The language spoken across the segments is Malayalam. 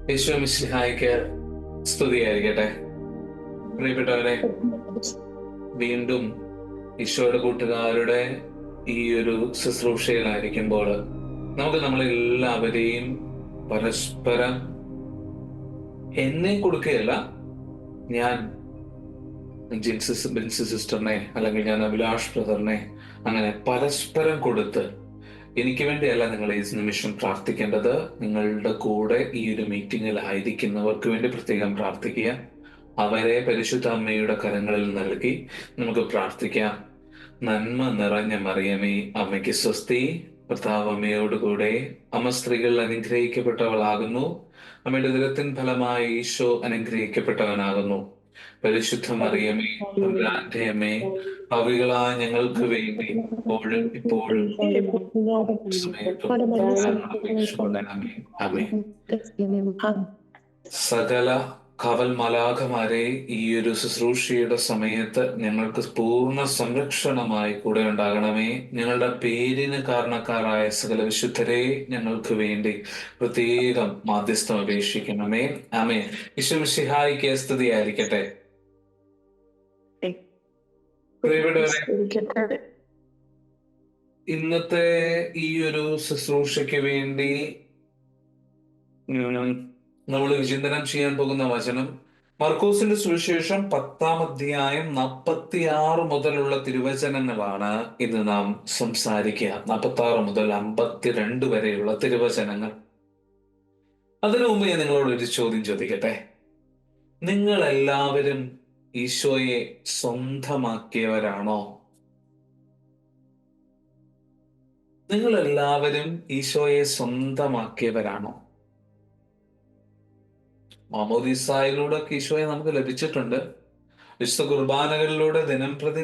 യേശുവ മിശിഹായ്ക്ക് സ്തുതിയായിരിക്കട്ടെ. പ്രിയപ്പെട്ടവരെ, വീണ്ടും ഈശോയുടെ കൂട്ടുകാരുടെ ഈ ഒരു ശുശ്രൂഷയിലായിരിക്കുമ്പോൾ നമുക്ക് നമ്മളെല്ലാവരെയും പരസ്പരം എന്നെ കൊടുക്കുകയല്ല, ഞാൻ ബിൻസി സിസ്റ്ററിനെ അല്ലെങ്കിൽ ഞാൻ അഭിലാഷ് ബ്രദറിനെ അങ്ങനെ പരസ്പരം കൊടുത്ത്, എനിക്ക് വേണ്ടിയല്ല നിങ്ങൾ ഈ നിമിഷം പ്രാർത്ഥിക്കേണ്ടത്, നിങ്ങളുടെ കൂടെ ഈ ഒരു മീറ്റിംഗിൽ ആയിരിക്കുന്നവർക്ക് വേണ്ടി പ്രത്യേകം പ്രാർത്ഥിക്കുക. അവരെ പരിശുദ്ധ അമ്മയുടെ കരങ്ങളിൽ നൽകി നമുക്ക് പ്രാർത്ഥിക്കാം. നന്മ നിറഞ്ഞ മറിയമേ, അമ്മയ്ക്ക് സ്വസ്തി, കർത്താവ് അമ്മയോടുകൂടെ, അമ്മ സ്ത്രീകൾ അനുഗ്രഹിക്കപ്പെട്ടവളാകുന്നു, അമ്മയുടെ ഉദരത്തിൻ ഫലമായി ഈശോ അനുഗ്രഹിക്കപ്പെട്ടവനാകുന്നു. പരിശുദ്ധ മറിയമേ, തമ്പുരാന്റെ അമ്മേ, പാപികളായ ഞങ്ങൾക്ക് വേണ്ടി ഇപ്പോഴും ഇപ്പോഴും സമയത്തും അപേക്ഷിച്ചുകൊള്ളണമേ. ആമേൻ. സകല കാവൽ മാലാഖമാരെ, ഈ ഒരു ശുശ്രൂഷയുടെ സമയത്ത് ഞങ്ങൾക്ക് പൂർണ്ണ സംരക്ഷണമായി കൂടെ ഉണ്ടാകണമേ. ഞങ്ങളുടെ പേരിന് കാരണക്കാരായ സകല വിശുദ്ധരെ ഞങ്ങൾക്ക് വേണ്ടി പ്രത്യേകം മാധ്യസ്ഥം അപേക്ഷിക്കണമേ. ആമേൻ. ഈശോ മിശിഹായ്ക്ക് സ്തുതിയായിരിക്കട്ടെ. പ്രിയപ്പെട്ടവരെ, ഇന്നത്തെ ഈ ഒരു ശുശ്രൂഷയ്ക്ക് വേണ്ടി നമ്മൾ വിചിന്തനം ചെയ്യാൻ പോകുന്ന വചനം മർക്കോസിന്റെ സുവിശേഷം 10-ാം അധ്യായം 46 മുതലുള്ള തിരുവചനങ്ങളാണ് ഇന്ന് നാം സംസാരിക്കുക. 46 മുതൽ 52 വരെയുള്ള തിരുവചനങ്ങൾ. അതിനു മുമ്പ് ഞാൻ നിങ്ങളോട് ഒരു ചോദ്യം ചോദിക്കട്ടെ. നിങ്ങൾ എല്ലാവരും ഈശോയെ സ്വന്തമാക്കിയവരാണോ? നിങ്ങൾ എല്ലാവരും ഈശോയെ സ്വന്തമാക്കിയവരാണോ? മാമോദീസായിലൂടെ ഈശോയെ നമുക്ക് ലഭിച്ചിട്ടുണ്ട്. വിശുദ്ധ കുർബാനകളിലൂടെ ദിനംപ്രതി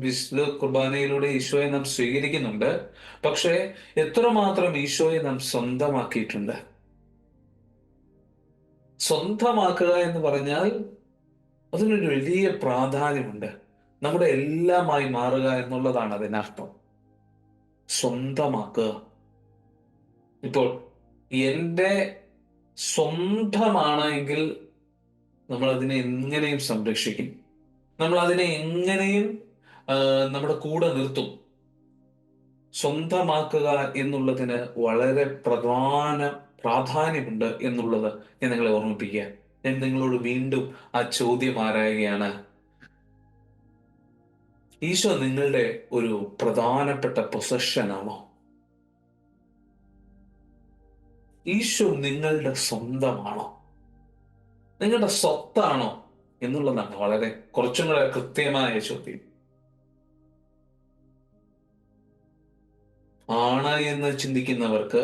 വിശുദ്ധ കുർബാനയിലൂടെ ഈശോയെ നാം സ്വീകരിക്കുന്നുണ്ട്. പക്ഷെ എത്രമാത്രം ഈശോയെ നാം സ്വന്തമാക്കിയിട്ടുണ്ട്? സ്വന്തമാക്കുക എന്ന് പറഞ്ഞാൽ അതിനൊരു വലിയ പ്രാധാന്യമുണ്ട്. നമ്മുടെ എല്ലാമായി മാറുക എന്നുള്ളതാണ് അതിനർത്ഥം. സ്വന്തമാക്കുക. ഇപ്പോൾ എൻ്റെ സ്വന്തമാണ് എങ്കിൽ നമ്മൾ അതിനെ എങ്ങനെയും സംരക്ഷിക്കും, നമ്മൾ അതിനെ എങ്ങനെയും നമ്മുടെ കൂടെ നിർത്തും. സ്വന്തമാക്കുക എന്നുള്ളതിന് വളരെ പ്രാധാന്യമുണ്ട് എന്നുള്ളത് ഞാൻ നിങ്ങളെ ഓർമ്മിപ്പിക്കുക. ഞാൻ നിങ്ങളോട് വീണ്ടും ആ ചോദ്യം ആരായുകയാണ്. ഈശോ നിങ്ങളുടെ ഒരു പ്രധാനപ്പെട്ട പൊസഷനാണോ? ഈശോ നിങ്ങളുടെ സ്വന്തമാണോ? നിങ്ങളുടെ സ്വത്താണോ എന്നുള്ളതാണ് വളരെ കുറച്ചും കൂടെ കൃത്യമായ ചോദ്യം. ആണ് എന്ന് ചിന്തിക്കുന്നവർക്ക്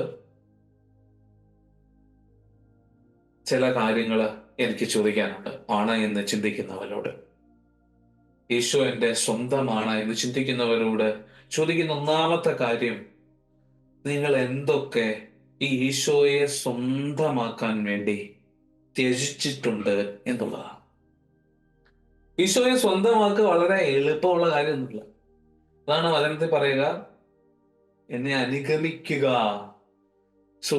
ചില കാര്യങ്ങൾ എനിക്ക് ചോദിക്കാനുണ്ട്. ആണ് എന്ന് ചിന്തിക്കുന്നവരോട്, ഈശോ എൻ്റെ സ്വന്തമാണ് എന്ന് ചിന്തിക്കുന്നവരോട് ചോദിക്കുന്ന ഒന്നാമത്തെ കാര്യം, നിങ്ങൾ എന്തൊക്കെ ഈ ഈശോയെ സ്വന്തമാക്കാൻ വേണ്ടി ത്യജിച്ചിട്ടുണ്ട് എന്നുള്ളതാണ്. ഈശോയെ സ്വന്തമാക്കുക വളരെ എളുപ്പമുള്ള കാര്യമൊന്നുമില്ല. അതാണ് വചനത്തിൽ പറയുക, എന്നെ അനുഗമിക്കുക. സോ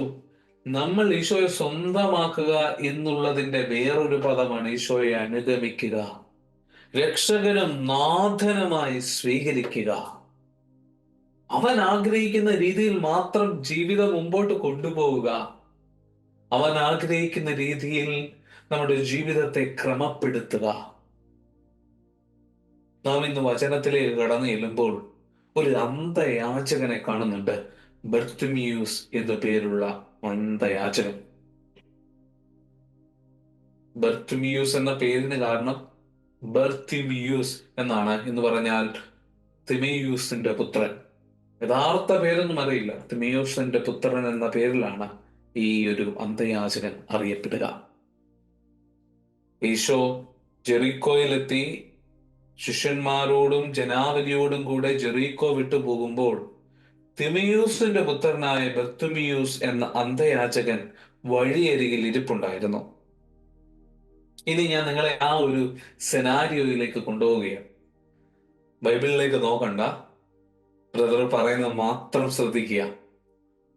നമ്മൾ ഈശോയെ സ്വന്തമാക്കുക എന്നുള്ളതിന്റെ വേറൊരു പദമാണ് ഈശോയെ അനുഗമിക്കുക, രക്ഷകനും നാഥനുമായി സ്വീകരിക്കുക. അവൻ ആഗ്രഹിക്കുന്ന രീതിയിൽ മാത്രം ജീവിതം മുമ്പോട്ട് കൊണ്ടുപോവുക. അവൻ ആഗ്രഹിക്കുന്ന രീതിയിൽ നമ്മുടെ ജീവിതത്തെ ക്രമപ്പെടുത്തുക. നാം ഇന്ന് വചനത്തിലേക്ക് കടന്നു ചെല്ലുമ്പോൾ ഒരു അന്ധയാചകനെ കാണുന്നുണ്ട്. ബർത്തിമിയൂസ് എന്നു പേരുള്ള അന്ധയാചകൻ. ബർത്തിമിയൂസ് എന്ന പേരിന് കാരണം ബർത്തിമിയൂസ് എന്നാണ്. എന്ന് പറഞ്ഞാൽ തിമേയൂസിന്റെ പുത്രൻ. യഥാർത്ഥ പേരൊന്നും അറിയില്ല. തിമേയൂസിന്റെ പുത്രൻ എന്ന പേരിലാണ് ഈ ഒരു അന്ധയാചകൻ അറിയപ്പെടുക. ഈശോ ജെറീക്കോയിലെത്തി ശിഷ്യന്മാരോടും ജനാവലിയോടും കൂടെ ജെറീക്കോ വിട്ടു പോകുമ്പോൾ തിമേയൂസിന്റെ പുത്രനായ ബർത്തിമിയൂസ് എന്ന അന്ധയാചകൻ വഴിയരികിൽ ഇരിപ്പുണ്ടായിരുന്നു. ഇനി ഞാൻ നിങ്ങളെ ആ ഒരു സെനാരിയോയിലേക്ക് കൊണ്ടുപോവുകയാണ്. ബൈബിളിലേക്ക് നോക്കണ്ട, ബ്രദർ പറയുന്നത് മാത്രം ശ്രദ്ധിക്കുക.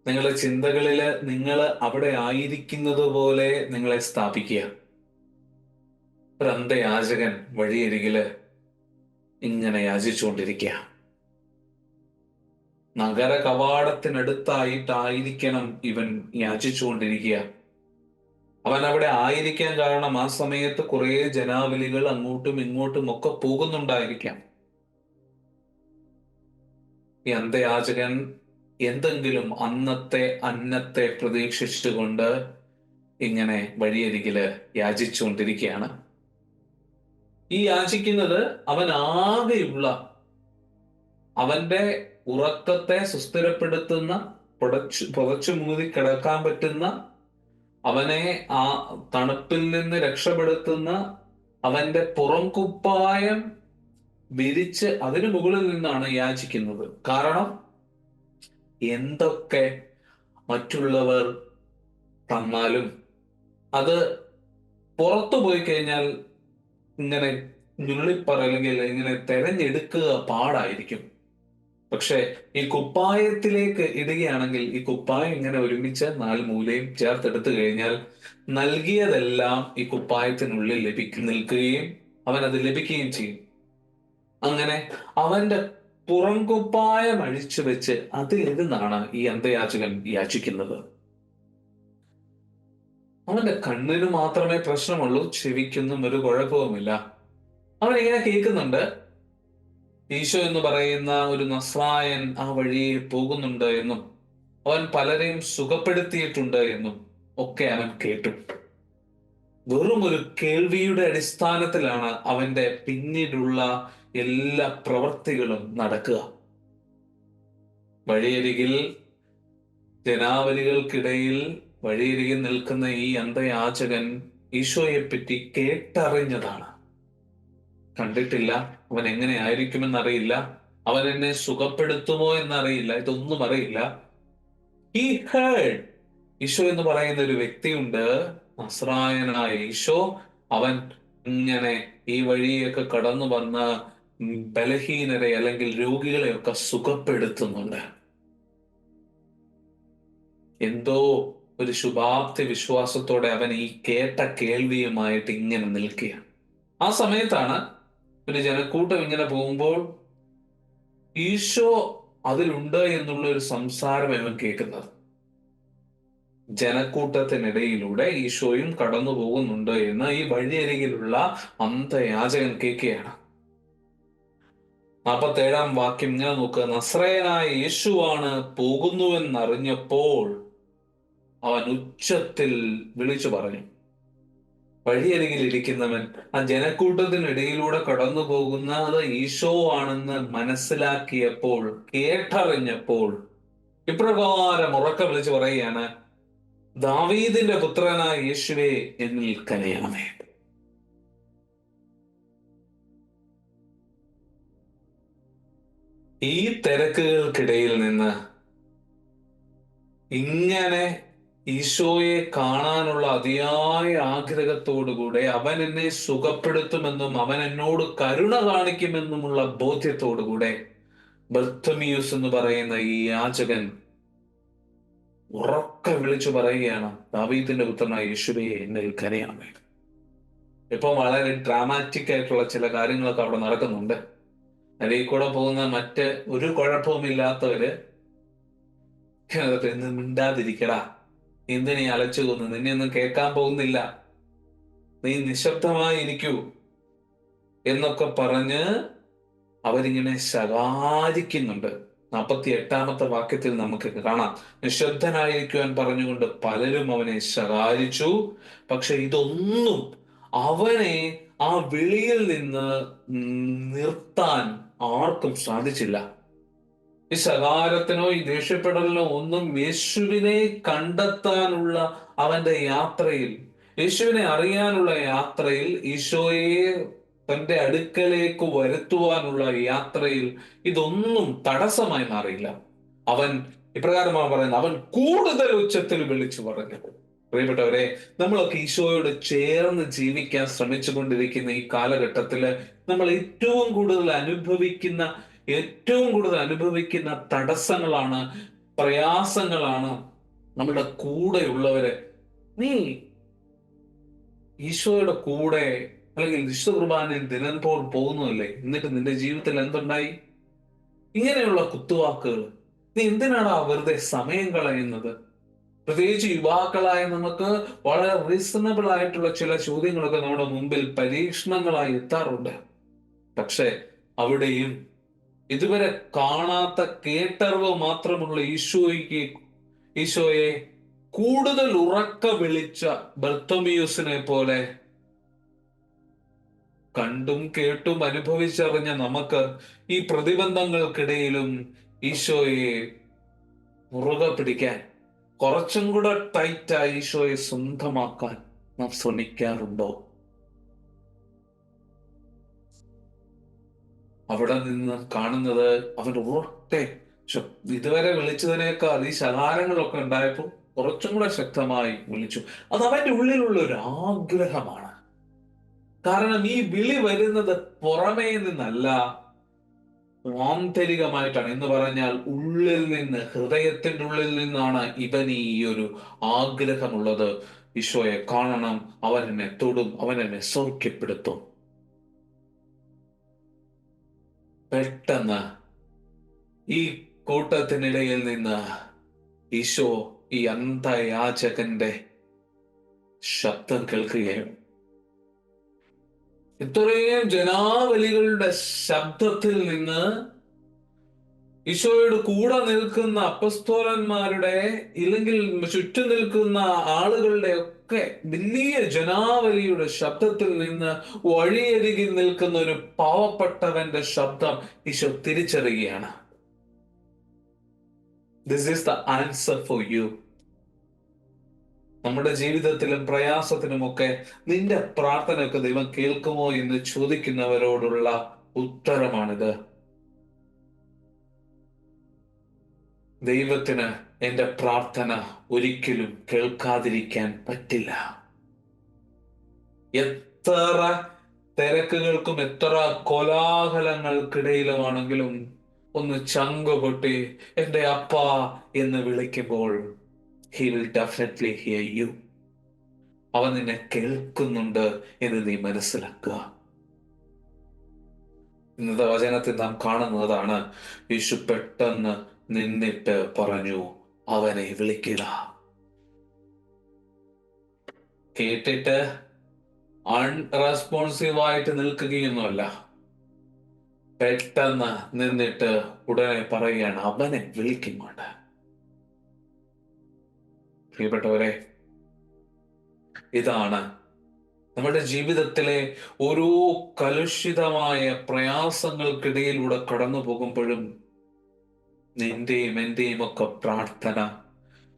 നിങ്ങളുടെ ചിന്തകളില് നിങ്ങൾ അവിടെ ആയിരിക്കുന്നത് പോലെ നിങ്ങളെ സ്ഥാപിക്കുക. ഒരു അന്ധയാചകൻ വഴിയരികില് ഇങ്ങനെ യാചിച്ചുകൊണ്ടിരിക്കുക. നഗര കവാടത്തിനടുത്തായിട്ടായിരിക്കണം ഇവൻ യാചിച്ചുകൊണ്ടിരിക്കുക. അവൻ അവിടെ ആയിരിക്കാൻ കാരണം ആ സമയത്ത് കുറെ ജനാവലികൾ അങ്ങോട്ടും ഇങ്ങോട്ടും ഒക്കെ പോകുന്നുണ്ടായിരിക്കാം. ഈ അന്ധയാചകൻ എന്തെങ്കിലും അന്നത്തെ അന്നത്തെ പ്രതീക്ഷിച്ചുകൊണ്ട് ഇങ്ങനെ വഴിയരികില് യാചിച്ചുകൊണ്ടിരിക്കുകയാണ്. ഈ യാചിക്കുന്നത് അവൻ ആകെയുള്ള അവന്റെ ഉറക്കത്തെ സുസ്ഥിരപ്പെടുത്തുന്ന, പുതച്ചു മൂടി കിടക്കാൻ പറ്റുന്ന, അവനെ ആ തണുപ്പിൽ നിന്ന് രക്ഷപ്പെടുത്തുന്ന അവന്റെ പുറം കുപ്പായം വിരിച്ച് അതിനു മുകളിൽ നിന്നാണ് യാചിക്കുന്നത്. കാരണം എന്തൊക്കെ മറ്റുള്ളവർ തന്നാലും അത് പുറത്തു പോയി കഴിഞ്ഞാൽ ഇങ്ങനെ ഞുള്ളിപ്പറല്ലെങ്കിൽ ഇങ്ങനെ തെരഞ്ഞെടുക്കുക പാടായിരിക്കും. പക്ഷെ ഈ കുപ്പായത്തിലേക്ക് ഇടുകയാണെങ്കിൽ ഈ കുപ്പായം ഇങ്ങനെ ഒരുമിച്ച് 4 മൂലയും ചേർത്തെടുത്തു കഴിഞ്ഞാൽ നൽകിയതെല്ലാം ഈ കുപ്പായത്തിനുള്ളിൽ നിൽക്കുകയും അവൻ അത് ലഭിക്കുകയും ചെയ്യും. അങ്ങനെ അവന്റെ പുറംകുപ്പായം അഴിച്ചു വെച്ച് അതിലിരുന്നാണ് ഈ അന്ധയാചകൻ യാചിക്കുന്നത്. അവന്റെ കണ്ണിന് മാത്രമേ പ്രശ്നമുള്ളൂ, ചെവിക്കൊന്നും ഒരു കുഴപ്പവുമില്ല. അവൻ ഇങ്ങനെ കേൾക്കുന്നുണ്ട്, ഈശോ എന്ന് പറയുന്ന ഒരു നസ്രായൻ ആ വഴിയെ പോകുന്നുണ്ട് എന്നും അവൻ പലരെയും സുഖപ്പെടുത്തിയിട്ടുണ്ട് എന്നും ഒക്കെ അവൻ കേട്ടു. വെറും ഒരു കേൾവിയുടെ അടിസ്ഥാനത്തിലാണ് അവന്റെ പിന്നീടുള്ള എല്ലാ പ്രവൃത്തികളും നടക്കുക. വഴിയരികിൽ ജനാവലികൾക്കിടയിൽ വഴിയരികിൽ നിൽക്കുന്ന ഈ അന്ധയാചകൻ ഈശോയെ പറ്റി കേട്ടറിഞ്ഞതാണ്. കണ്ടിട്ടില്ല, അവൻ എങ്ങനെ ആയിരിക്കുമെന്നറിയില്ല, അവൻ എന്നെ സുഖപ്പെടുത്തുമോ എന്നറിയില്ല, ഇതൊന്നും അറിയില്ല. He heard. ഈശോ എന്ന് പറയുന്ന ഒരു വ്യക്തിയുണ്ട്, നസ്രായനായ ഈശോ. അവൻ ഇങ്ങനെ ഈ വഴിയൊക്കെ കടന്നു വന്ന ബലഹീനരെ അല്ലെങ്കിൽ രോഗികളെയൊക്കെ സുഖപ്പെടുത്തുന്നുണ്ട്. എന്തോ ഒരു ശുഭാപ്തി വിശ്വാസത്തോടെ അവൻ ഈ കേട്ട കേൾവിയുമായിട്ട് ഇങ്ങനെ നിൽക്കുകയാണ്. ആ സമയത്താണ് ഒരു ജനക്കൂട്ടം ഇങ്ങനെ പോകുമ്പോൾ ഈശോ അതിലുണ്ട് എന്നുള്ള ഒരു സംസാരം അവൻ കേൾക്കുന്നത്. ജനക്കൂട്ടത്തിനിടയിലൂടെ ഈശോയും കടന്നു പോകുന്നുണ്ട് എന്ന് ഈ വഴിയരികിലുള്ള അന്ധയാചകൻ കേൾക്കുകയാണ്. 47-ാം വാക്യം ഇങ്ങനെ നോക്കുക. നസ്രയനായ യേശുവാണ് പോകുന്നുവെന്നറിഞ്ഞപ്പോൾ അവൻ ഉച്ചത്തിൽ വിളിച്ചു പറഞ്ഞു. വഴിയരികിൽ ഇരിക്കുന്നവൻ ആ ജനക്കൂട്ടത്തിനിടയിലൂടെ കടന്നു പോകുന്നത് ഈശോ ആണെന്ന് മനസ്സിലാക്കിയപ്പോൾ, കേട്ടറിഞ്ഞപ്പോൾ ഇപ്രകാരം ഉറക്കെ വിളിച്ചു പറയുകയാണ്, ദാവീദിന്റെ പുത്രനായ യേശുവേ എന്നിൽ കനിയണമേ. ഈ തിരക്കുകൾക്കിടയിൽ നിന്ന് ഇങ്ങനെ ഈശോയെ കാണാനുള്ള അതിയായ ആഗ്രഹത്തോടുകൂടെ അവൻ എന്നെ സുഖപ്പെടുത്തുമെന്നും അവൻ എന്നോട് കരുണ കാണിക്കുമെന്നുമുള്ള ബോധ്യത്തോടുകൂടെ ബർത്തമിയൂസ് എന്ന് പറയുന്ന ഈ യാചകൻ ഉറക്കെ വിളിച്ചു പറയുകയാണ്, ദാവീദിന്റെ പുത്രനായ യേശുവേ എന്നിൽ കനിയണമേ. ഇപ്പൊ വളരെ ഡ്രാമാറ്റിക് ആയിട്ടുള്ള ചില കാര്യങ്ങളൊക്കെ അവിടെ നടക്കുന്നുണ്ട്. അതിൽ കൂടെ പോകുന്ന മറ്റ് ഒരു കുഴപ്പവുമില്ലാത്തവര് എന്ന് മിണ്ടാതിരിക്കടാ, എന്തിനീ അലച്ചു കൊന്നു, നിന്നെ ഒന്നും കേൾക്കാൻ പോകുന്നില്ല, നീ നിശബ്ദമായി ഇരിക്കൂ എന്നൊക്കെ പറഞ്ഞ് അവരിങ്ങനെ ശകാരിക്കുന്നുണ്ട്. 48-ാമത്തെ വാക്യത്തിൽ നമുക്ക് കാണാം, നിശബ്ദനായിരിക്കുവാൻ പറഞ്ഞുകൊണ്ട് പലരും അവനെ ശകാരിച്ചു. പക്ഷെ ഇതൊന്നും അവനെ ആ വിളിയിൽ നിന്ന് നിർത്താൻ ആർക്കും സാധിച്ചില്ല. ഈ ശകാരത്തിനോ ഈ ദേഷ്യപ്പെടലിനോ ഒന്നും യേശുവിനെ കണ്ടെത്താനുള്ള അവന്റെ യാത്രയിൽ, യേശുവിനെ അറിയാനുള്ള യാത്രയിൽ, ഈശോയെ തന്റെ അടുക്കലേക്ക് വരുത്തുവാനുള്ള യാത്രയിൽ ഇതൊന്നും തടസ്സമായി മാറിയില്ല. അവൻ ഇപ്രകാരമാണ് പറയുന്നത്, അവൻ കൂടുതൽ ഉച്ചത്തിൽ വിളിച്ചു പറഞ്ഞു. പ്രിയപ്പെട്ടവരെ, നമ്മളൊക്കെ ഈശോയോട് ചേർന്ന് ജീവിക്കാൻ ശ്രമിച്ചു കൊണ്ടിരിക്കുന്ന ഈ കാലഘട്ടത്തില് നമ്മൾ ഏറ്റവും കൂടുതൽ അനുഭവിക്കുന്ന തടസ്സങ്ങളാണ് പ്രയാസങ്ങളാണ് നമ്മുടെ കൂടെയുള്ളവര്. നീ ഈശോയുടെ കൂടെ അല്ലെങ്കിൽ വിശുദ്ധ കുർബാനയിൽ ദിനംതോറും പോകുന്നതല്ലേ, എന്നിട്ട് നിന്റെ ജീവിതത്തിൽ എന്തുണ്ടായി? ഇങ്ങനെയുള്ള കുത്തുവാക്കുകൾ. നീ എന്തിനാണ് വെറുതെ സമയം കളയുന്നത്? പ്രത്യേകിച്ച് യുവാക്കളായ നമുക്ക് വളരെ റീസണബിൾ ആയിട്ടുള്ള ചില ചോദ്യങ്ങളൊക്കെ നമ്മുടെ മുമ്പിൽ പരീക്ഷണങ്ങളായി എത്താറുണ്ട്. പക്ഷെ അവിടെയും ഇതുവരെ കാണാത്ത കേട്ടറിവ് മാത്രമുള്ള ഈശോയെ കൂടുതൽ ഉറക്ക വിളിച്ച ബർത്തമിയൂസിനെ പോലെ കണ്ടും കേട്ടും അനുഭവിച്ചറിഞ്ഞ നമുക്ക് ഈ പ്രതിബന്ധങ്ങൾക്കിടയിലും ഈശോയെ മുറുകെ പിടിക്കാൻ, കുറച്ചും കൂടെ ടൈറ്റായി ഈശോയെ സ്വന്തമാക്കാൻ നാം ശ്രമിക്കാറുണ്ടോ? അവിടെ നിന്ന് കാണുന്നത് അവന്റെ ഉറക്കെ ഇതുവരെ വിളിച്ചതിനേക്കാൾ ഈ ശകാരങ്ങളൊക്കെ ഉണ്ടായപ്പോൾ കുറച്ചും കൂടെ ശക്തമായി വിളിച്ചു. അത് അവന്റെ ഉള്ളിലുള്ള ഒരു ആഗ്രഹമാണ്. കാരണം ഈ വിളി വരുന്നത് പുറമേ നിന്നല്ല, ആന്തരികമായിട്ടാണ്. എന്ന് പറഞ്ഞാൽ ഉള്ളിൽ നിന്ന്, ഹൃദയത്തിന്റെ ഉള്ളിൽ നിന്നാണ് ഇവന് ഈ ഒരു ആഗ്രഹമുള്ളത്. ഈശോയെ കാണണം, അവൻ എന്നെ തൊടും, അവൻ എന്നെ സൗഖ്യപ്പെടുത്തും. പെട്ടെന്ന് ഈ കൂട്ടത്തിനിടയിൽ നിന്ന് ഈശോ ഈ അന്ധയാചകന്റെ ശബ്ദം കേൾക്കുകയാണ്. ഇത്രയും ജനാവലികളുടെ ശബ്ദത്തിൽ നിന്ന് ഈശോയോട് കൂടെ നിൽക്കുന്ന അപ്പസ്തോലന്മാരുടെ, ഇല്ലെങ്കിൽ ചുറ്റും നിൽക്കുന്ന ആളുകളുടെ ഒക്കെ വലിയ ജനാവലിയുടെ ശബ്ദത്തിൽ നിന്ന് വഴിയരികിൽ നിൽക്കുന്ന ഒരു പാവപ്പെട്ടവന്റെ ശബ്ദം ഈശോ തിരിച്ചറിയുകയാണ്. This is the answer for you. നമ്മുടെ ജീവിതത്തിലും പ്രയാസത്തിനുമൊക്കെ നിന്റെ പ്രാർത്ഥനയൊക്കെ ദൈവം കേൾക്കുമോ എന്ന് ചോദിക്കുന്നവരോടുള്ള ഉത്തരമാണിത്. ദൈവത്തിന് എന്റെ പ്രാർത്ഥന ഒരിക്കലും കേൾക്കാതിരിക്കാൻ പറ്റില്ല. എത്ര തിരക്കുകൾക്കും എത്ര കോലാഹലങ്ങൾക്കിടയിലുമാണെങ്കിലും ഒന്ന് ചങ്ക് പൊട്ടി എന്റെ അപ്പ എന്ന് വിളിക്കുമ്പോൾ he will definitely hear you. അവൻ നിന്നെ കേൾക്കുന്നുണ്ട് എന്ന് നീ മനസ്സിലാക്കുക. ഇന്നത്തെ വചനത്തിൽ നാം കാണുന്നതാണ്, യേശു പെട്ടെന്ന് നിന്നിട്ട് പറഞ്ഞു, അവനെ വിളിക്കുക. കേട്ടിട്ട് അൺറെസ്പോൺസീവായിട്ട് നിൽക്കുകയൊന്നുമല്ല, പെട്ടെന്ന് നിന്നിട്ട് ഉടനെ പറയുകയാണ്, അവനെ വിളിക്കുന്നുണ്ട്. പ്രിയപ്പെട്ടവരെ, ഇതാണ് നമ്മുടെ ജീവിതത്തിലെ ഓരോ കലുഷിതമായ പ്രയാസങ്ങൾക്കിടയിലൂടെ കടന്നു പോകുമ്പോഴും നിന്റെയും എന്റെയും ഒക്കെ പ്രാർത്ഥന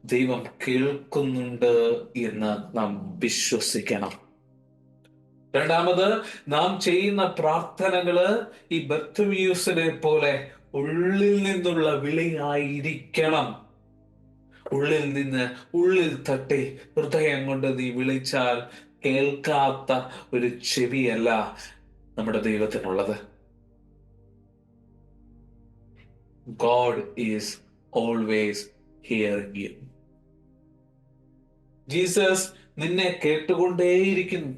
ദൈവം കേൾക്കുന്നുണ്ട് എന്ന് നാം വിശ്വസിക്കണം. രണ്ടാമത്, നാം ചെയ്യുന്ന പ്രാർത്ഥനകള് ഈ ബർത്തിമേയുസിനെ പോലെ ഉള്ളിൽ നിന്നുള്ള വിളിയായിരിക്കണം. ഉള്ളിൽ നിന്ന്, ഉള്ളിൽ തട്ടി ഹൃദയം കൊണ്ട് നീ വിളിച്ചാൽ കേൾക്കാത്ത ഒരു ചെവിയല്ല നമ്മുടെ ദൈവത്തിനുള്ളത്. God is always hearing you. Jesus നിന്നെ കേട്ടുകൊണ്ടേയിരിക്കുന്നു.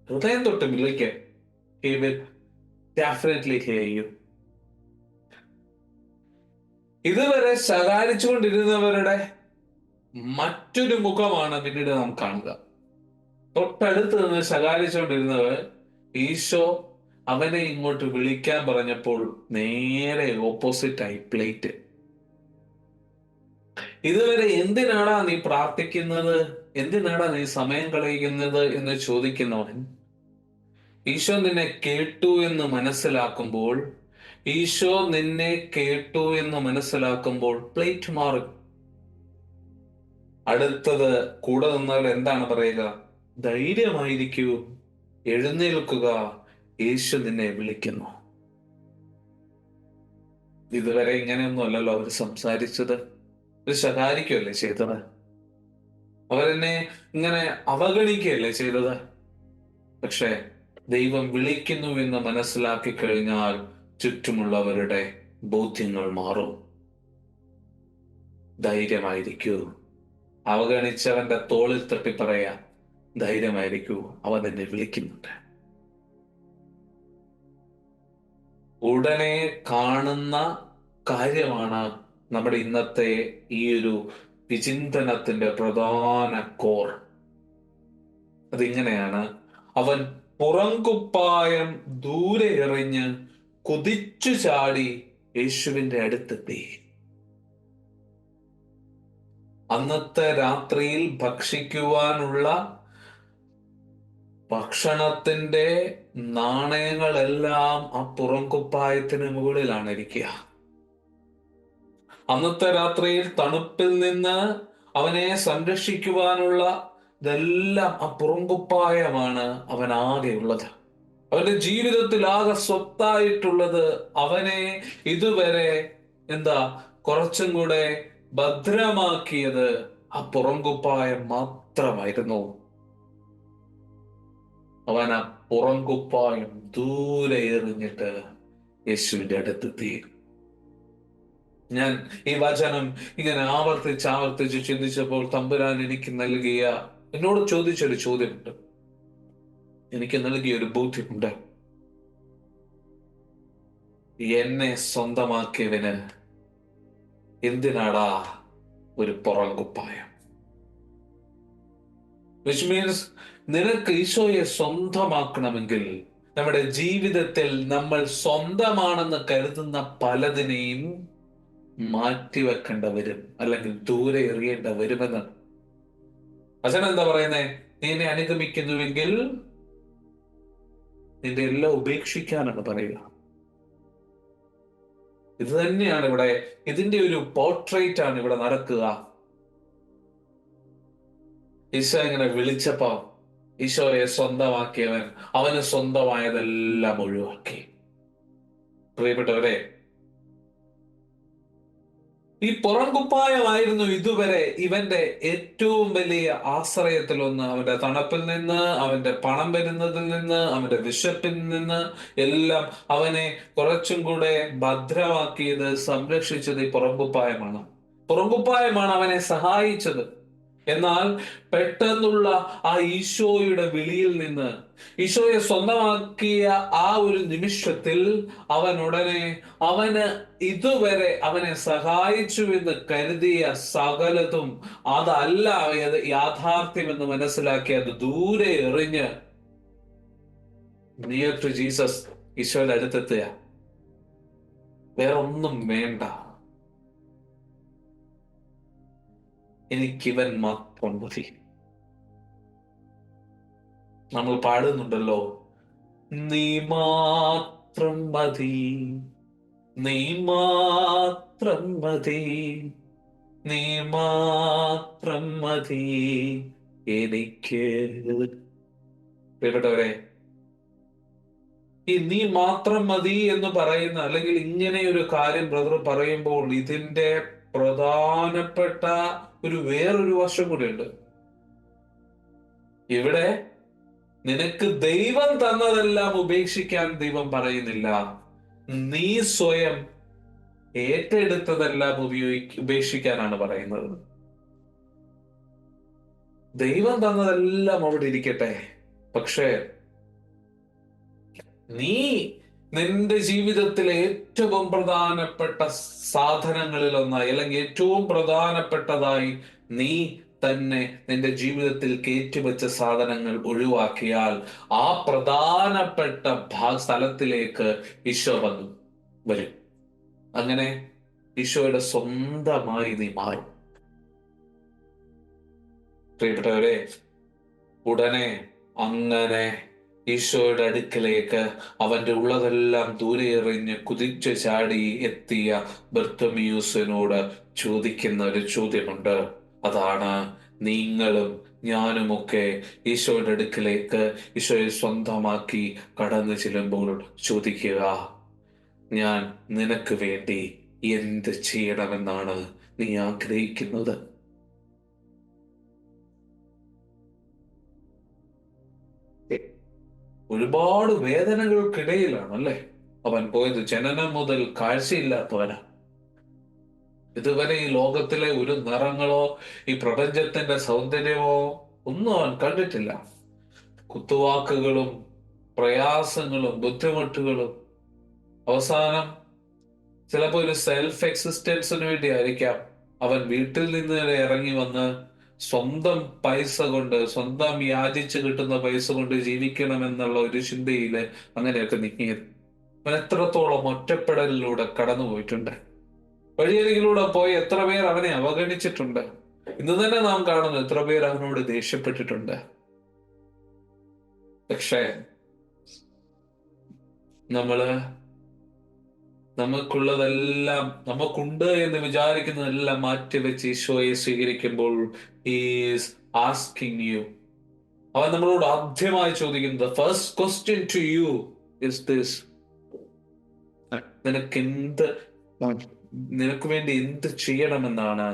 ഹൃദയം തൊട്ട് വിളിക്ക്. He will definitely hear you. ഇതുവരെ ശകാരിച്ചുകൊണ്ടിരുന്നവരുടെ മറ്റൊരു മുഖമാണ് പിന്നീട് നാം കാണുക. തൊട്ടടുത്ത് നിന്ന് ശകാരിച്ചുകൊണ്ടിരുന്നവർ ഈശോ അവനെ ഇങ്ങോട്ട് വിളിക്കാൻ പറഞ്ഞപ്പോൾ നേരെ ഓപ്പോസിറ്റ് ആയി പ്ലേറ്റ്. ഇതുവരെ എന്തിനാടാ നീ പ്രാർത്ഥിക്കുന്നത്, എന്തിനാടാ നീ സമയം കളയുന്നത് എന്ന് ചോദിക്കുന്നവൻ ഈശോ നിന്നെ കേട്ടു എന്ന് മനസ്സിലാക്കുമ്പോൾ, ഈശോ നിന്നെ കേട്ടു എന്ന് മനസ്സിലാക്കുമ്പോൾ പ്ലേറ്റ് മാറും. അടുത്തത് കൂടെ നിന്നാൽ എന്താണ് പറയുക? ധൈര്യമായിരിക്കൂ, എഴുന്നേൽക്കുക, യേശു നിന്നെ വിളിക്കുന്നു. ഇതുവരെ ഇങ്ങനെയൊന്നും അല്ലല്ലോ അവർ സംസാരിച്ചത്. ഒരു ശകാരിക്കുകയല്ലേ ചെയ്തത്, അവരെന്നെ ഇങ്ങനെ അവഗണിക്കുകയല്ലേ ചെയ്തത്. പക്ഷെ ദൈവം വിളിക്കുന്നു എന്ന് മനസ്സിലാക്കി കഴിഞ്ഞാൽ ചുറ്റുമുള്ളവരുടെ ബോധ്യങ്ങൾ മാറും. ധൈര്യമായിരിക്കൂ. അവഗണിച്ചവന്റെ തോളിൽ തട്ടി പറയാ, ധൈര്യമായിരിക്കൂ, അവൻ എന്നെ വിളിക്കുന്നുണ്ട്. ഉടനെ കാണുന്ന കാര്യമാണ് നമ്മുടെ ഇന്നത്തെ ഈ ഒരു വിചിന്തനത്തിന്റെ പ്രധാന കോർ. അതിങ്ങനെയാണ്: അവൻ പുറംകുപ്പായം ദൂരെ എറിഞ്ഞ് കുതിച്ചു ചാടി യേശുവിന്റെ അടുത്തെത്തി. അന്നത്തെ രാത്രിയിൽ ഭക്ഷിക്കുവാനുള്ള ഭക്ഷണത്തിന്റെ നാണയങ്ങളെല്ലാം ആ പുറംകുപ്പായത്തിന് മുകളിലാണ് ഇരിക്കുക. അന്നത്തെ രാത്രിയിൽ തണുപ്പിൽ നിന്ന് അവനെ സംരക്ഷിക്കുവാനുള്ള ഇതെല്ലാം ആ പുറംകുപ്പായമാണ് അവനാകെയുള്ളത്. അവന്റെ ജീവിതത്തിൽ ആകെ സ്വത്തായിട്ടുള്ളത് അവനെ ഇതുവരെ കുറച്ചും കൂടെ ഭദ്രമാക്കിയത് ആ പുറംകുപ്പായം മാത്രമായിരുന്നു. അവൻ ആ പുറംകുപ്പായം ദൂരെ എറിഞ്ഞിട്ട് യേശുവിന്റെ അടുത്തെത്തി. ഞാൻ ഈ വചനം ഇങ്ങനെ ആവർത്തിച്ച് ചിന്തിച്ചപ്പോൾ തമ്പുരാൻ എന്നോട് ചോദിച്ചൊരു ചോദ്യമുണ്ട്, എനിക്ക് നൽകിയൊരു ബോധ്യമുണ്ട്. എന്നെ സ്വന്തമാക്കിയവന് എന്തിനാടാ ഒരു പുറംകുപ്പായം? വിച്ച് മീൻസ്, നിനക്ക് ഈശോയെ സ്വന്തമാക്കണമെങ്കിൽ നമ്മുടെ ജീവിതത്തിൽ നമ്മൾ സ്വന്തമാണെന്ന് കരുതുന്ന പലതിനെയും മാറ്റിവെക്കേണ്ട വരും, അല്ലെങ്കിൽ ദൂരെ എറിയേണ്ട വരുമെന്ന്. അച്ഛൻ എന്താ പറയുന്നേ? നീ എന്നെ അനുഗമിക്കുന്നുവെങ്കിൽ നിന്റെ എല്ലാം ഉപേക്ഷിക്കാനാണ് പറയുക. ഇത് തന്നെയാണ് ഇവിടെ, ഇതിന്റെ ഒരു പോർട്രേറ്റ് ആണ് ഇവിടെ നടക്കുക. ഈശോ ഇങ്ങനെ വിളിച്ചപ്പോ ഈശോയെ സ്വന്തമാക്കിയവൻ അവന് സ്വന്തമായതെല്ലാം ഒഴിവാക്കി. പ്രിയപ്പെട്ടവരെ, ഈ പുറംകുപ്പായമായിരുന്നു ഇതുവരെ ഇവന്റെ ഏറ്റവും വലിയ ആശ്രയത്തിലൊന്ന്. അവന്റെ തണുപ്പിൽ നിന്ന്, അവന്റെ പണം വരുന്നതിൽ നിന്ന്, അവന്റെ വിശപ്പിൽ നിന്ന് എല്ലാം അവനെ കുറച്ചും കൂടെ ഭദ്രമാക്കിയത്, സംരക്ഷിച്ചത് ഈ പുറംകുപ്പായമാണ്. പുറംകുപ്പായമാണ് അവനെ സഹായിച്ചത്. എന്നാൽ പെട്ടെന്നുള്ള ആ ഈശോയുടെ വിളിയിൽ നിന്ന്, ഈശോയെ സ്വന്തമാക്കിയ ആ ഒരു നിമിഷത്തിൽ അവന് ഇതുവരെ അവനെ സഹായിച്ചു എന്ന് കരുതിയ സകലതും അതല്ല യാഥാർത്ഥ്യമെന്ന് മനസ്സിലാക്കി അത് ദൂരെ എറിഞ്ഞ് നിയർ ടു ജീസസ്, ഈശോയുടെ അടുത്തെത്തുക. വേറൊന്നും വേണ്ട, എനിക്കിവൻ മാത്രം മതി. നമ്മൾ പാടുന്നുണ്ടല്ലോ, നീ മാത്രം മതി, നീ മാത്രം മതി, നീ മാത്രം മതി എനിക്ക്. പ്രിയപ്പെട്ടവരെ, ഈ നീ മാത്രം മതി എന്ന് പറയുന്ന, അല്ലെങ്കിൽ ഇങ്ങനെ ഒരു കാര്യം ബ്രദർ പറയുമ്പോൾ ഇതിന്റെ പ്രധാനപ്പെട്ട വേറൊരു വശം കൂടിയുണ്ട്. ഇവിടെ നിനക്ക് ദൈവം തന്നതെല്ലാം ഉപേക്ഷിക്കാൻ ദൈവം പറയുന്നില്ല. നീ സ്വയം ഏറ്റെടുത്തതെല്ലാം ഉപേക്ഷിക്കാനാണ് പറയുന്നത്. ദൈവം തന്നതെല്ലാം അവിടെ ഇരിക്കട്ടെ, പക്ഷേ നീ നിന്റെ ജീവിതത്തിലെ ഏറ്റവും പ്രധാനപ്പെട്ട സാധനങ്ങളിൽ ഒന്നായി, അല്ലെങ്കിൽ ഏറ്റവും പ്രധാനപ്പെട്ടതായി നീ തന്നെ നിന്റെ ജീവിതത്തിൽ വെച്ച സാധനങ്ങൾ ഒഴിവാക്കിയാൽ ആ പ്രധാനപ്പെട്ട സ്ഥലത്തിലേക്ക് ഈശോ വരും. അങ്ങനെ ഈശോയുടെ സ്വന്തമായി നീ മാറും. പ്രിയപ്പെട്ടവരെ, ഉടനെ അങ്ങനെ ഈശോയുടെ അടുക്കലേക്ക് അവന്റെ ഉള്ളതെല്ലാം ദൂരെ എറിഞ്ഞ് കുതിച്ചു ചാടി എത്തിയ ബർത്തമിയൂസിനോട് ചോദിക്കുന്ന ഒരു ചോദ്യമുണ്ട്. അതാണ്, നിങ്ങളും ഞാനുമൊക്കെ ഈശോയുടെ അടുക്കലേക്ക് ഈശോയെ സ്വന്തമാക്കി കടന്നു ചെല്ലുമ്പോൾ ചോദിക്കുക, ഞാൻ നിനക്ക് വേണ്ടി എന്ത് ചെയ്യണമെന്നാണ് നീ ആഗ്രഹിക്കുന്നത്? ഒരുപാട് വേദനകൾക്കിടയിലാണ് അല്ലേ അവൻ പോയത്. ജനനം മുതൽ കാഴ്ചയില്ലാത്തവനാ. ഇതുവരെ ഈ ലോകത്തിലെ ഒരു നിറങ്ങളോ ഈ പ്രപഞ്ചത്തിന്റെ സൗന്ദര്യമോ ഒന്നും അവൻ കണ്ടിട്ടില്ല. കുത്തുവാക്കുകളും പ്രയാസങ്ങളും ബുദ്ധിമുട്ടുകളും, അവസാനം ചിലപ്പോ ഒരു സെൽഫ് എക്സിസ്റ്റൻസിന് വേണ്ടി ആയിരിക്കാം അവൻ വീട്ടിൽ നിന്ന് ഇറങ്ങി വന്ന് സ്വന്തം പൈസ കൊണ്ട്, സ്വന്തം യാചിച്ച് കിട്ടുന്ന പൈസ കൊണ്ട് ജീവിക്കണം എന്നുള്ള ഒരു ചിന്തയില് അങ്ങനെയൊക്കെ നീങ്ങിയത്. അവൻ എത്രത്തോളം ഒറ്റപ്പെടലിലൂടെ കടന്നുപോയിട്ടുണ്ട്. വഴിയരികിലൂടെ പോയി എത്ര പേർ അവനെ അവഗണിച്ചിട്ടുണ്ട്. ഇന്ന് തന്നെ നാം കാണുന്നു എത്ര പേർ അവനോട് ദേഷ്യപ്പെട്ടിട്ടുണ്ട്. പക്ഷേ നമുക്കുള്ളതെല്ലാം, നമുക്കുണ്ട് എന്ന് വിചാരിക്കുന്നതെല്ലാം മാറ്റിവെച്ച് ഈശോയെ സ്വീകരിക്കുമ്പോൾ ഈസ് ആസ്കിങ് യു. അവൻ നമ്മളോട് ആദ്യമായി ചോദിക്കുന്നത്, first question to you is this: നിനക്ക് വേണ്ടി എന്ത് ചെയ്യണമെന്നാണ്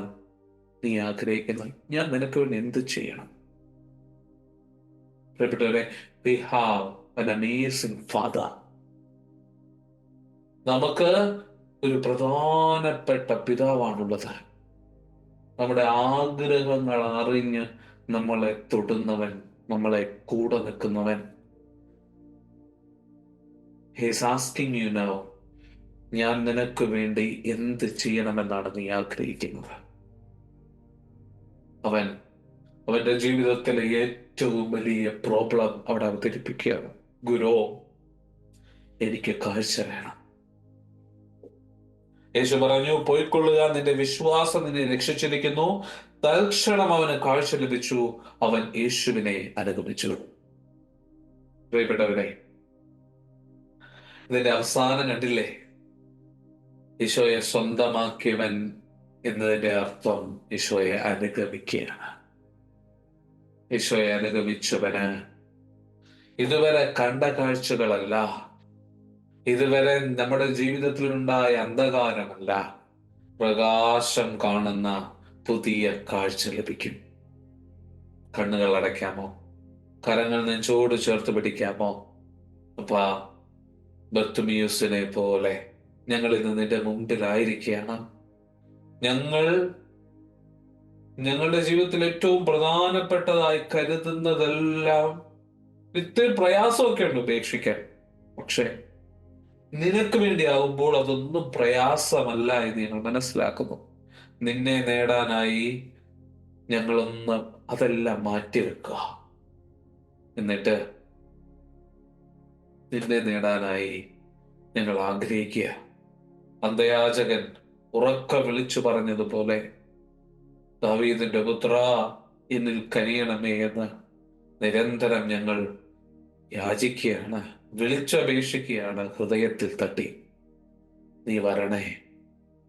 നീ ആഗ്രഹിക്കുന്നത്? ഞാൻ നിനക്ക് വേണ്ടി എന്ത് ചെയ്യണം? We have an amazing father. നമുക്ക് ഒരു പ്രധാനപ്പെട്ട പിതാവാണുള്ളത്. നമ്മുടെ ആഗ്രഹങ്ങൾ അറിഞ്ഞ് നമ്മളെ തൊടുന്നവൻ, നമ്മളെ കൂടെ നിൽക്കുന്നവൻ. He is asking you now, ഞാൻ നിനക്ക് വേണ്ടി എന്ത് ചെയ്യണമെന്നാണ് നീ ആഗ്രഹിക്കുന്നത്? അവന്റെ ജീവിതത്തിലെ ഏറ്റവും വലിയ പ്രോബ്ലം അവിടെ അവതരിപ്പിക്കുകയാണ്. ഗുരു, എനിക്ക് കാഴ്ച വേണം. യേശു പറഞ്ഞു, പോയിക്കൊള്ളുക, നിന്റെ വിശ്വാസം നിന്നെ രക്ഷിച്ചിരിക്കുന്നു. തൽക്ഷണം അവന് കാഴ്ച ലഭിച്ചു. അവൻ യേശുവിനെ അനുഗമിച്ചു. പ്രിയപ്പെട്ടവരെ, ഇതിന്റെ അവസാനം കണ്ടില്ലേ? ഈശോയെ സ്വന്തമാക്കിയവൻ എന്നതിന്റെ അർത്ഥം ഈശോയെ അനുഗമിക്കുകയാണ്. ഈശോയെ അനുഗമിച്ചവന് ഇതുവരെ കണ്ട കാഴ്ചകളല്ല, ഇതുവരെ നമ്മുടെ ജീവിതത്തിലുണ്ടായ അന്ധകാരമല്ല, പ്രകാശം കാണുന്ന പുതിയ കാഴ്ച ലഭിക്കും. കണ്ണുകൾ അടയ്ക്കാമോ? കരങ്ങൾ നെഞ്ചോട് ചേർത്ത് പിടിക്കാമോ? അപ്പാ, ബർത്തുമിയൂസിനെ പോലെ ഞങ്ങൾ ഇന്ന് നിന്റെ മുമ്പിലായിരിക്കുകയാണ്. ഞങ്ങളുടെ ജീവിതത്തിൽ ഏറ്റവും പ്രധാനപ്പെട്ടതായി കരുതുന്നതെല്ലാം ഇത്തിരി പ്രയാസമൊക്കെ ഉണ്ട് ഉപേക്ഷിക്കാൻ. പക്ഷെ നിനക്ക് വേണ്ടി ആവുമ്പോൾ അതൊന്നും പ്രയാസമല്ല എന്ന് ഞങ്ങൾ മനസ്സിലാക്കുന്നു. നിന്നെ നേടാനായി ഞങ്ങളൊന്ന് അതെല്ലാം മാറ്റിവെക്കുക. എന്നിട്ട് നിന്നെ നേടാനായി ഞങ്ങൾ ആഗ്രഹിക്കുക. അന്തയാചകൻ ഉറക്ക വിളിച്ചു പറഞ്ഞതുപോലെ, ദാവീദിന്റെ പുത്ര, എന്നിൽ കനിയണമേ എന്ന് നിരന്തരം ഞങ്ങൾ യാചിക്കുകയാണ്, വിളിച്ചപേക്ഷിക്കുകയാണ്, ഹൃദയത്തിൽ തട്ടി. നീ വരണേ,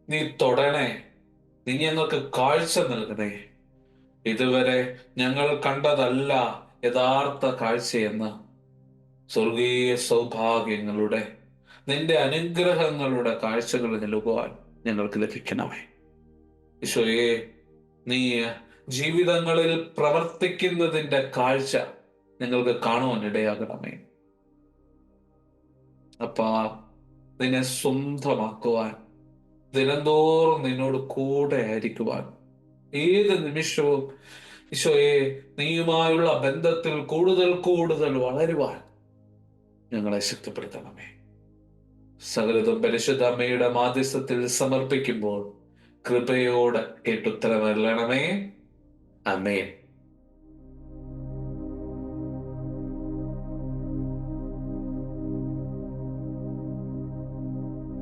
നീ തൊടണേ, നീ ഞങ്ങൾക്ക് കാഴ്ച നൽകണേ. ഇതുവരെ ഞങ്ങൾ കണ്ടതല്ല യഥാർത്ഥ കാഴ്ചയെന്ന്. സ്വർഗീയ സൗഭാഗ്യങ്ങളുടെ, നിന്റെ അനുഗ്രഹങ്ങളുടെ കാഴ്ചകൾ നൽകുവാൻ ഞങ്ങൾക്ക് ലഭിക്കണമേ. ഈശോയെ, നീ ജീവിതങ്ങളിൽ പ്രവർത്തിക്കുന്നതിന്റെ കാഴ്ച ഞങ്ങൾക്ക് കാണുവാൻ ഇടയാകണമേ. അപ്പാ, നിന്നെ സ്വന്തമാക്കുവാൻ, ദിനംതോറും നിന്നോട് കൂടെ ആയിരിക്കുവാൻ, ഏത് നിമിഷവും ഈശോയെ നീയുമായുള്ള ബന്ധത്തിൽ കൂടുതൽ കൂടുതൽ വളരുവാൻ ഞങ്ങളെ ശക്തിപ്പെടുത്തണമേ. സകലതും പരിശുദ്ധ അമ്മയുടെ മാധ്യസ്ഥത്തിൽ സമർപ്പിക്കുമ്പോൾ കൃപയോടെ കേട്ടുത്തരമരണമേ. ആമേൻ.